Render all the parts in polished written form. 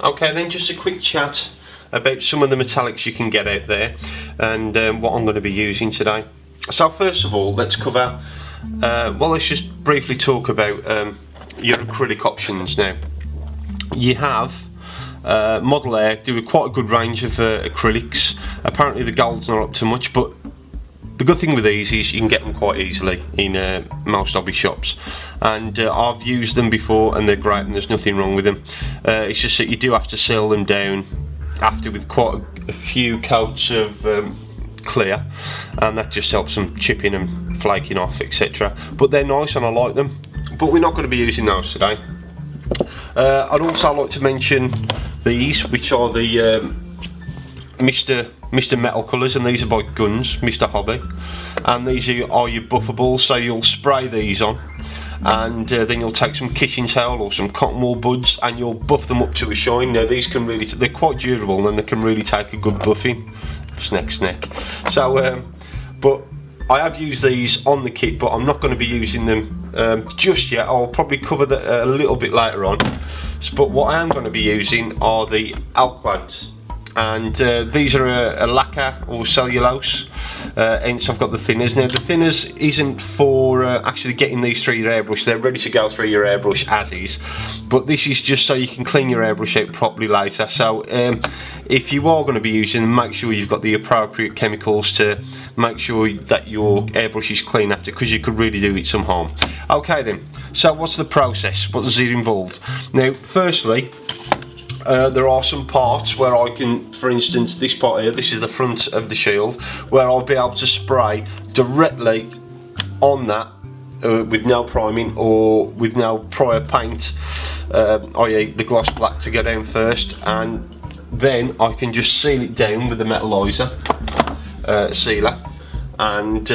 Okay, then just a quick chat about some of the metallics you can get out there, and what I'm going to be using today. So first of all, let's cover, let's just briefly talk about your acrylic options now. You have Model Air do quite a good range of acrylics. Apparently the gold's not up to much, but the good thing with these is you can get them quite easily in most hobby shops, and I've used them before and they're great and there's nothing wrong with them. It's just that you do have to seal them down after with quite a few coats of clear, and that just helps them chipping and flaking off, etc. But they're nice and I like them, but we're not going to be using those today. I'd also like to mention these, which are the Mr. Metal colours, and these are by Guns, Mr. Hobby, and these are your buffables. So you'll spray these on, and then you'll take some kitchen towel or some cotton wool buds and you'll buff them up to a shine. Now these can really, they're quite durable and they can really take a good buffing. Snack. So but I have used these on the kit, but I'm not going to be using them just yet. I'll probably cover that a little bit later on. But what I am going to be using are the Alclads, and these are a lacquer or cellulose, hence I've got the thinners. Now the thinners isn't for actually getting these through your airbrush, they're ready to go through your airbrush as is, but this is just so you can clean your airbrush out properly later. So if you are going to be using them, make sure you've got the appropriate chemicals to make sure that your airbrush is clean after, because you could really do it some harm. Okay then, so what's the process? What does it involve? Now firstly, there are some parts where I can, for instance this part here, this is the front of the shield, where I'll be able to spray directly on that with no priming or with no prior paint, i.e. the gloss black to go down first, and then I can just seal it down with the metallizer sealer, and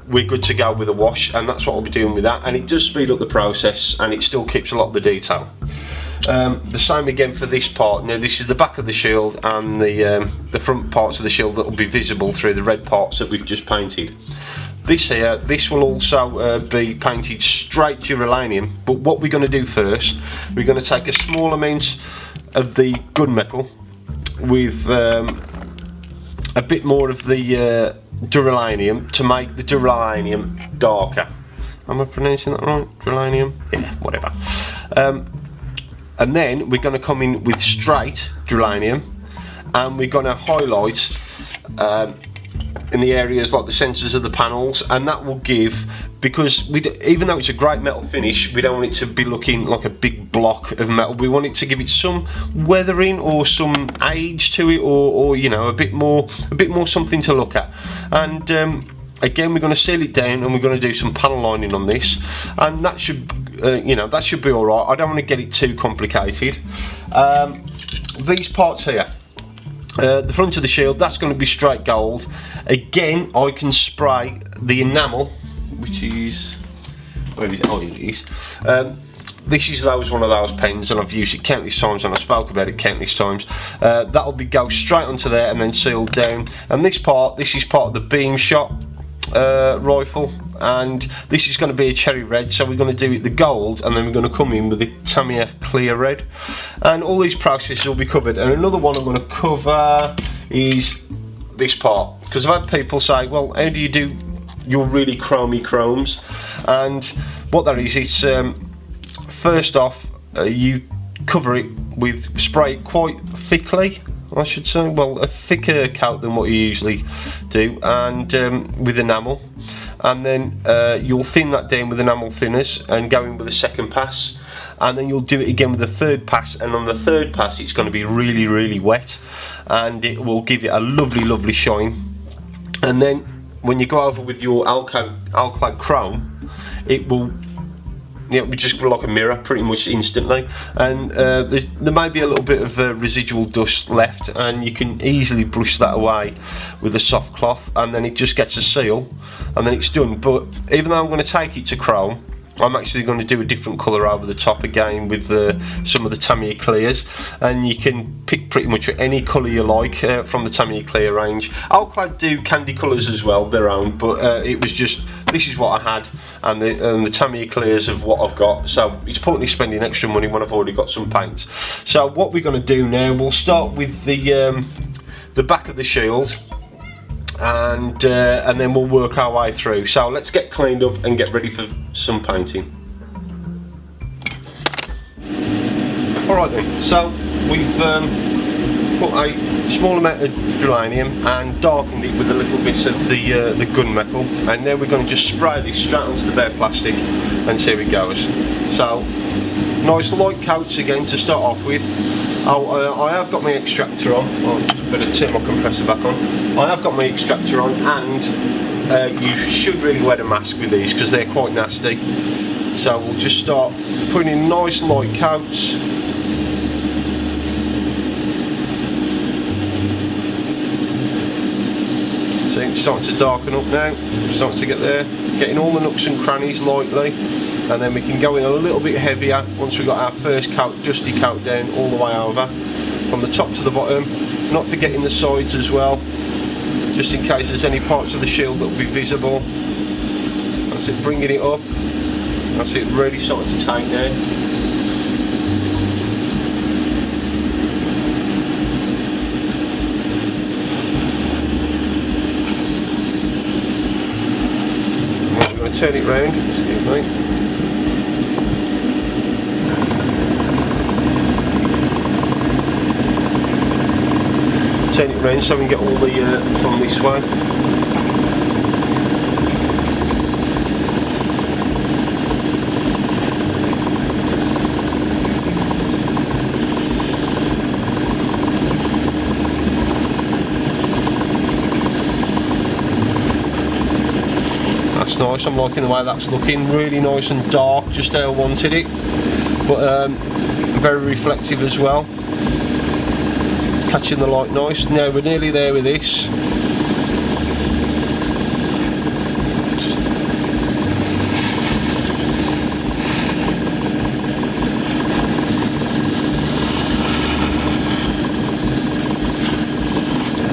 we're good to go with a wash, and that's what I'll be doing with that, and it does speed up the process and it still keeps a lot of the detail. The same again for this part. Now this is the back of the shield and the front parts of the shield that will be visible through the red parts that we've just painted. This here, this will also be painted straight duralanium, but what we're going to do first, we're going to take a small amount of the gunmetal with a bit more of the duralanium to make the duralanium darker. Am I pronouncing that right? Duralanium? Yeah, whatever. And then we're going to come in with straight duralanium, and we're going to highlight in the areas like the centres of the panels, and that will give, because even though it's a great metal finish, we don't want it to be looking like a big block of metal. We want it to give it some weathering or some age to it, or you know, a bit more something to look at. And again, we're going to seal it down and we're going to do some panel lining on this, and that should you know, that should be alright. I don't want to get it too complicated. These parts here, the front of the shield, that's going to be straight gold. Again, I can spray the enamel, which is, where is it? Oh, here it is. This is one of those pens, and I've used it countless times, and I spoke about it countless times. That'll go straight onto there and then sealed down. And this is part of the beam shot rifle, and this is going to be a cherry red, so we're going to do it the gold, and then we're going to come in with the Tamiya clear red, and all these processes will be covered. And another one I'm going to cover is this part, because I've had people say, well, how do you do your really chromy chromes? And what that is, it's first off, you cover it with spray quite thickly, I should say, well, a thicker coat than what you usually do, and with enamel, and then you'll thin that down with enamel thinners and go in with a second pass, and then you'll do it again with a third pass, and on the third pass it's going to be really wet, and it will give it a lovely shine. And then when you go over with your Alclad chrome, it will, yeah, we just go like a mirror pretty much instantly, and there may be a little bit of residual dust left, and you can easily brush that away with a soft cloth, and then it just gets a seal, and then it's done. But even though I'm going to take it to chrome, I'm actually going to do a different colour over the top again with some of the Tamiya clears, and you can pick pretty much any colour you like from the Tamiya clear range. Alclad do candy colours as well, their own, but it was just, this is what I had, and the Tamiya clears of what I've got, so it's pointless spending extra money when I've already got some paints. So what we're going to do now, we'll start with the back of the shield, and then we'll work our way through. So let's get cleaned up and get ready for some painting. Alright then, so we've put a small amount of geranium and darkened it with a little bit of the gunmetal, and then we're going to just spray this straight onto the bare plastic and see how it goes. So nice light coats again to start off with. I have got my extractor on. I'll just better turn my compressor back on. I have got my extractor on, and you should really wear a mask with these because they're quite nasty. So we'll just start putting in nice light coats. So it's starting to darken up now, starting to get there, getting all the nooks and crannies lightly. And then we can go in a little bit heavier once we've got our first coat, dusty coat down all the way over, from the top to the bottom, not forgetting the sides as well, just in case there's any parts of the shield that will be visible. That's it, bringing it up, that's it, really starting to take now. Right, we're going to turn it round, excuse me. Turn it round so we can get all the from this way. That's nice, I'm liking the way that's looking, really nice and dark, just how I wanted it, but very reflective as well. Catching the light nice. Now we're nearly there with this.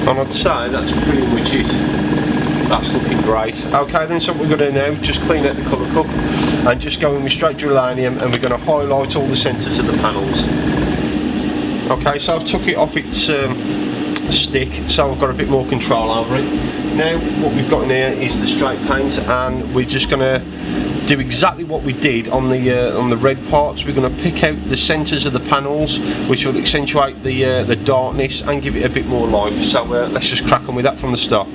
And I'd say that's pretty much it. That's looking great. Okay then, so what we're going to do now, just clean out the colour cup and just go in with straight geranium, and we're going to highlight all the centres of the panels. Okay, so I've took it off its stick, so I've got a bit more control over it. Now what we've got in here is the straight paint, and we're just going to do exactly what we did on the red parts. We're going to pick out the centres of the panels, which will accentuate the darkness and give it a bit more life. So let's just crack on with that from the start.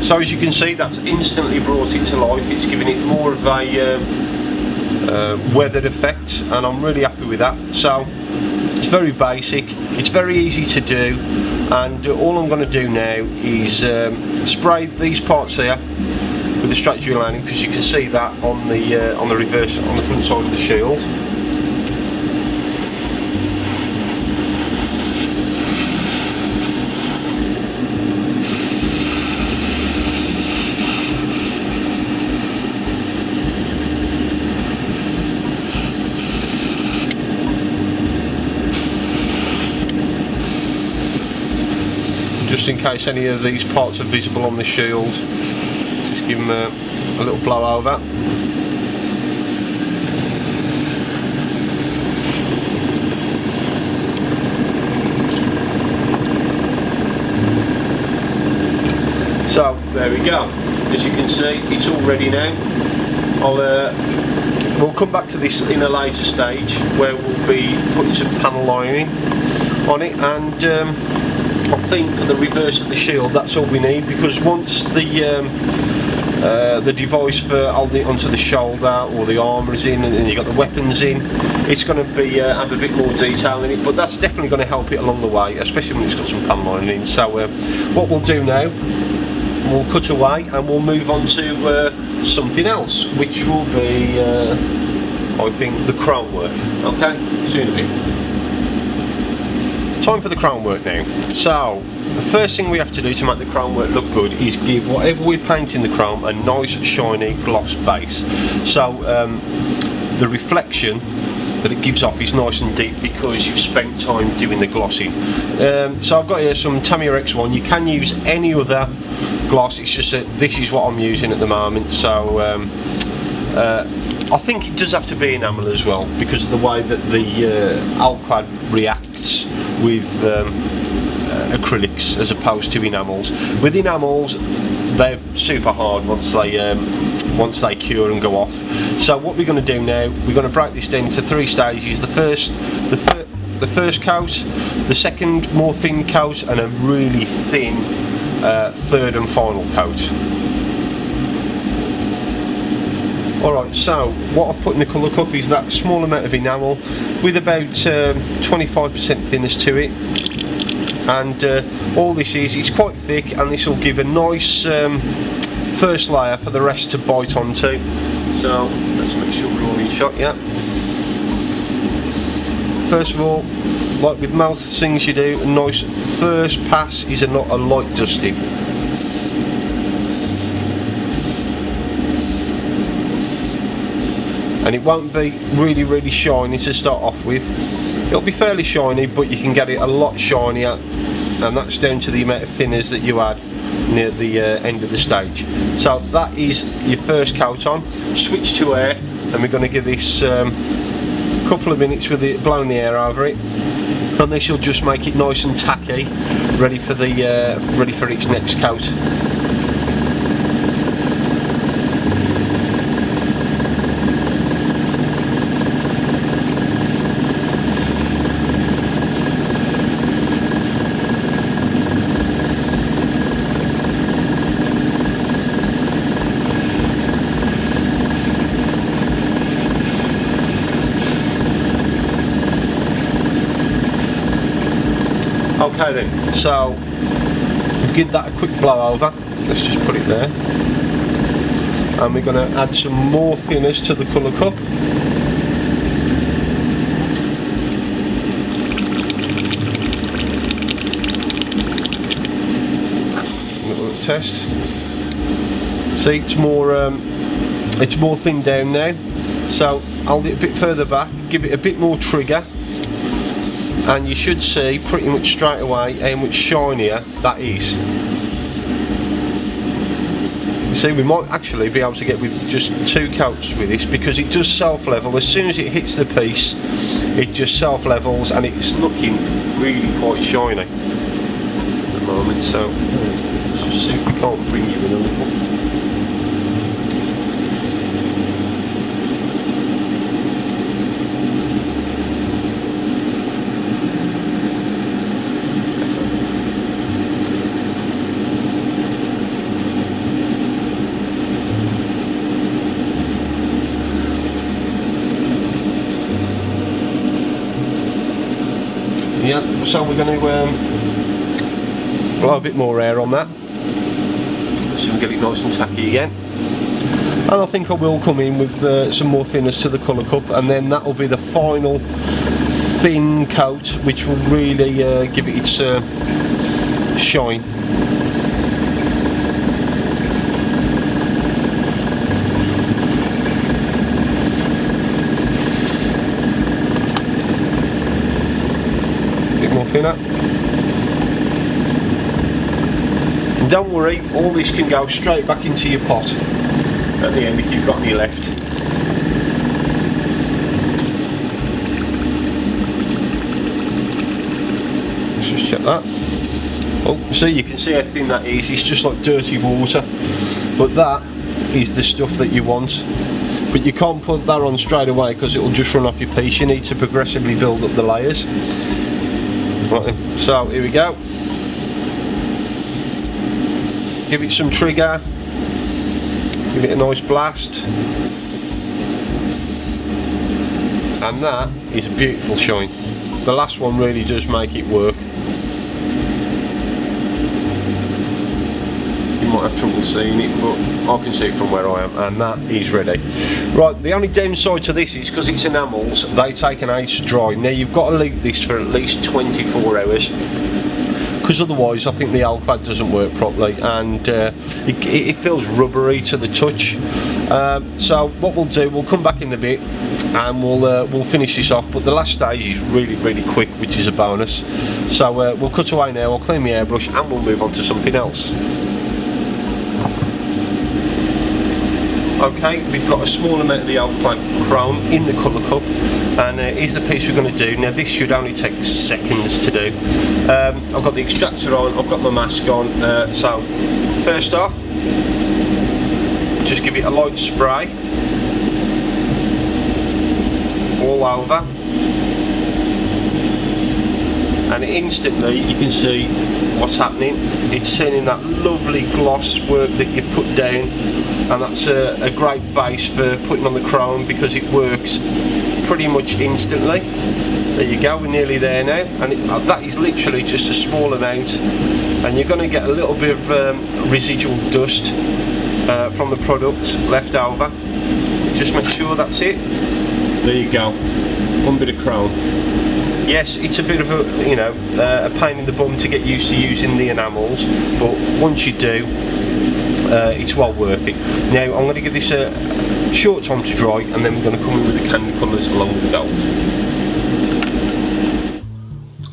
So as you can see, that's instantly brought it to life. It's giving it more of a weathered effect, and I'm really happy with that. So it's very basic, it's very easy to do, and all I'm going to do now is spray these parts here with the straight geranium, because you can see that on the reverse, on the front side of the shield. Just in case any of these parts are visible on the shield, just give them a little blow over. there we go. As you can see, it's all ready now. We'll come back to this in a later stage where we'll be putting some panel lining on it, and I think for the reverse of the shield that's all we need, because once the device for holding it onto the shoulder or the armour is in, and then you've got the weapons in, it's going to be have a bit more detail in it, but that's definitely going to help it along the way, especially when it's got some panel lining in. So what we'll do now, we'll cut away and we'll move on to something else, which will be I think the crown work. Okay, see you in a bit. Time for the crown work now. So the first thing we have to do to make the crown work look good is give whatever we're painting the chrome a nice shiny gloss base, so the reflection that it gives off is nice and deep because you've spent time doing the glossing. So I've got here some Tamiya X1. You can use any other gloss, it's just that this is what I'm using at the moment. So I think it does have to be enamel as well, because of the way that the alclad reacts with acrylics as opposed to enamels. With enamels, they're super hard once they cure and go off. So what we're going to do now, we're going to break this down into 3 stages. The first coat, the second more thin coat, and a really thin third and final coat. Alright, so what I've put in the colour cup is that small amount of enamel with about 25% thinness to it, and all this is, it's quite thick, and this will give a nice first layer for the rest to bite onto. So let's make sure we're all in shot. Yeah, first of all, like with most things you do, a nice first pass is not a light dusting. And it won't be really shiny to start off with. It'll be fairly shiny, but you can get it a lot shinier, and that's down to the amount of thinners that you add near the end of the stage. So that is your first coat on. Switch to air, and we're going to give this a couple of minutes with it blowing the air over it, and this will just make it nice and tacky, ready for its next coat. Okay then, so give that a quick blow over. Let's just put it there, and we're going to add some more thinners to the colour cup. Little test. See, it's more thin down now. So hold it a bit further back, give it a bit more trigger, and you should see pretty much straight away how much shinier that is. You see, we might actually be able to get with just 2 coats with this, because it does self-level. As soon as it hits the piece, it just self-levels, and it's looking really quite shiny at the moment. So let's just see if we can't bring you in a little. Yeah, so we're going to blow a bit more air on that, so we can get it nice and tacky again. And I think I will come in with some more thinners to the colour cup, and then that will be the final thin coat, which will really give it its shine. Thinner. And don't worry, all this can go straight back into your pot at the end if you've got any left. Let's just check that. Oh, so you can see how thin that is. It's just like dirty water, but that is the stuff that you want. But you can't put that on straight away because it will just run off your piece. You need to progressively build up the layers. Right then, so here we go. Give it some trigger, give it a nice blast, and that is a beautiful shine. The last one really does make it work. You might have trouble seeing it, but I can see it from where I am, and that is ready. Right, the only downside to this is because it's enamels, they take an age to dry. Now you've got to leave this for at least 24 hours, because otherwise I think the Alclad doesn't work properly, and it feels rubbery to the touch. So what we'll do, we'll come back in a bit and we'll finish this off, but the last stage is really quick, which is a bonus. So we'll cut away now, I'll clean my airbrush and we'll move on to something else. Okay, we've got a small amount of the Alclad chrome in the colour cup, and here's the piece we're going to do. Now this should only take seconds to do. I've got the extractor on, I've got my mask on, so first off, just give it a light spray all over, and instantly you can see what's happening. It's turning that lovely gloss work that you put down, and that's a great base for putting on the chrome because it works pretty much instantly. There you go, we're nearly there now, and that is literally just a small amount, and you're going to get a little bit of residual dust from the product left over. Just make sure that's it. There you go, one bit of chrome. Yes, it's a bit of a, you know, a pain in the bum to get used to using the enamels, but once you do, it's well worth it. Now I'm going to give this a short time to dry, and then we're going to come in with the candy colours along with the gold.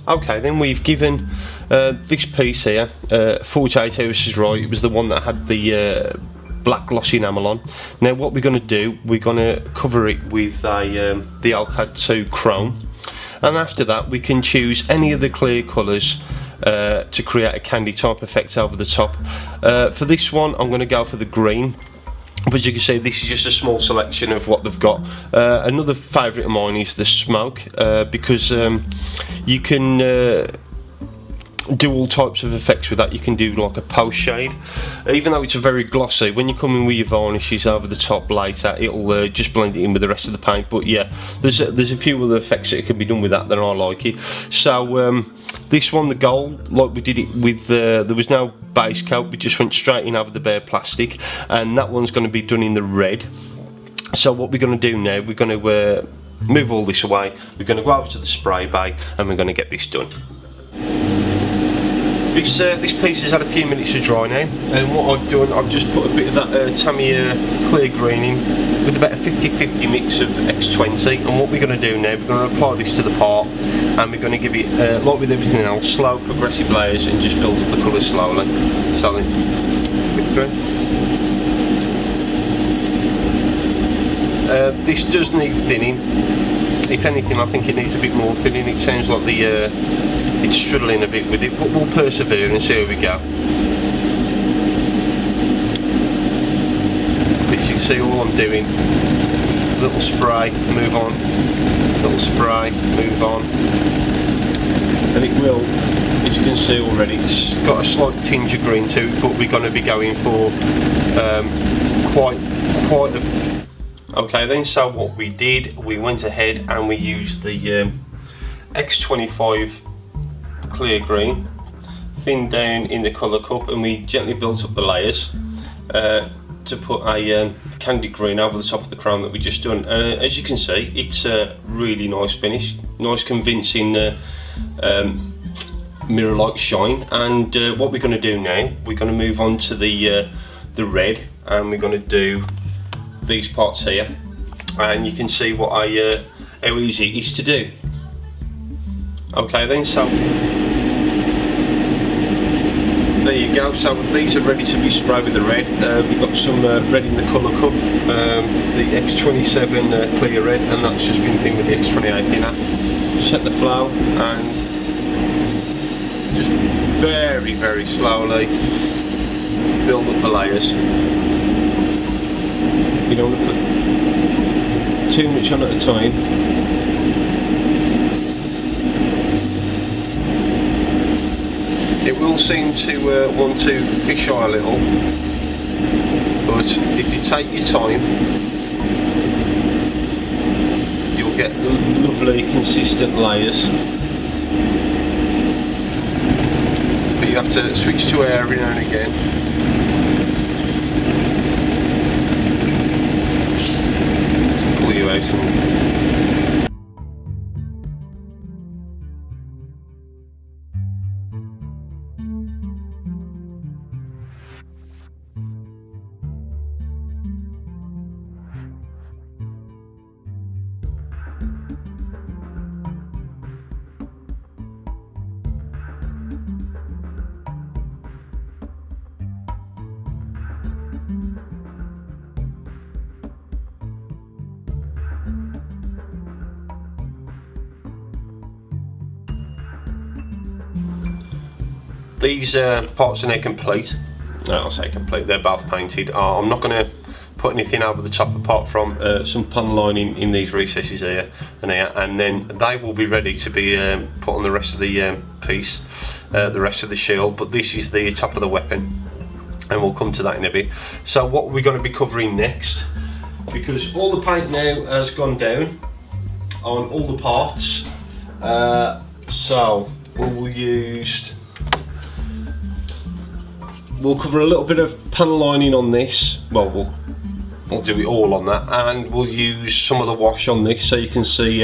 Okay, then we've given this piece here 48 hours to dry. It was the one that had the black glossy enamel on. Now what we're going to do, we're going to cover it with the Alclad 2 chrome, and after that we can choose any of the clear colours to create a candy type effect over the top. For this one I'm going to go for the green, but you can see this is just a small selection of what they've got. Another favourite of mine is the smoke, because you can do all types of effects with that. You can do like a post shade, even though it's a very glossy. When you come in with your varnishes over the top later, it'll just blend it in with the rest of the paint. But yeah, there's a few other effects that can be done with that, I like it. So this one, the gold, like we did it with, there was no base coat, we just went straight in over the bare plastic, and that one's going to be done in the red. So what we're going to do now, we're going to move all this away, we're going to go over to the spray bay and we're going to get this done. This piece has had a few minutes to dry now, and what I've done, I've just put a bit of that Tamiya clear green in with about a 50-50 mix of X20, and what we're going to do now, we're going to apply this to the part, and we're going to give it, like with everything else, slow progressive layers and just build up the colours slowly. So then, bit through. This does need thinning. If anything, I think it needs a bit more thinning. It sounds like it's struggling a bit with it, but we'll persevere and see how we go. But you can see all I'm doing, little spray, move on, little spray, move on, and it will, as you can see already, it's got a slight tinge of green to it, but we're going to be going for quite a... Okay then, so what we did, we went ahead and we used the X25 clear green, thinned down in the colour cup, and we gently built up the layers to put a candy green over the top of the chrome that we just done. As you can see, it's a really nice finish, nice convincing mirror-like shine. And what we're going to do now, we're going to move on to the red, and we're going to do these parts here, and you can see what how easy it is to do. Okay then, so there you go. So these are ready to be sprayed with the red. We've got some red in the colour cup, the X27 clear red, and that's just been thinned with the X28 thinner. Set the flow and just very, very slowly build up the layers. You don't want to put too much on at a time. It will seem to want to fisheye a little, but if you take your time, you'll get lovely consistent layers. But you have to switch to air every now and again. To pull you out and these parts are now complete. I'll say complete, they're both painted. I'm not going to put anything over the top apart from some panel lining in these recesses here and here, and then they will be ready to be put on the rest of the piece, the rest of the shield. But this is the top of the weapon, and we'll come to that in a bit. So what we're going to be covering next, because all the paint now has gone down on all the parts, so we'll cover a little bit of panel lining on this. Well, we'll do it all on that, and we'll use some of the wash on this so you can see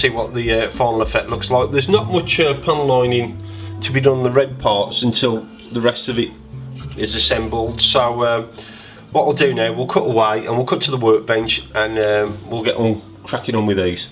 what the final effect looks like. There's not much panel lining to be done on the red parts until the rest of it is assembled. So what I'll do now, we'll cut away and we'll cut to the workbench, and we'll get on cracking on with these.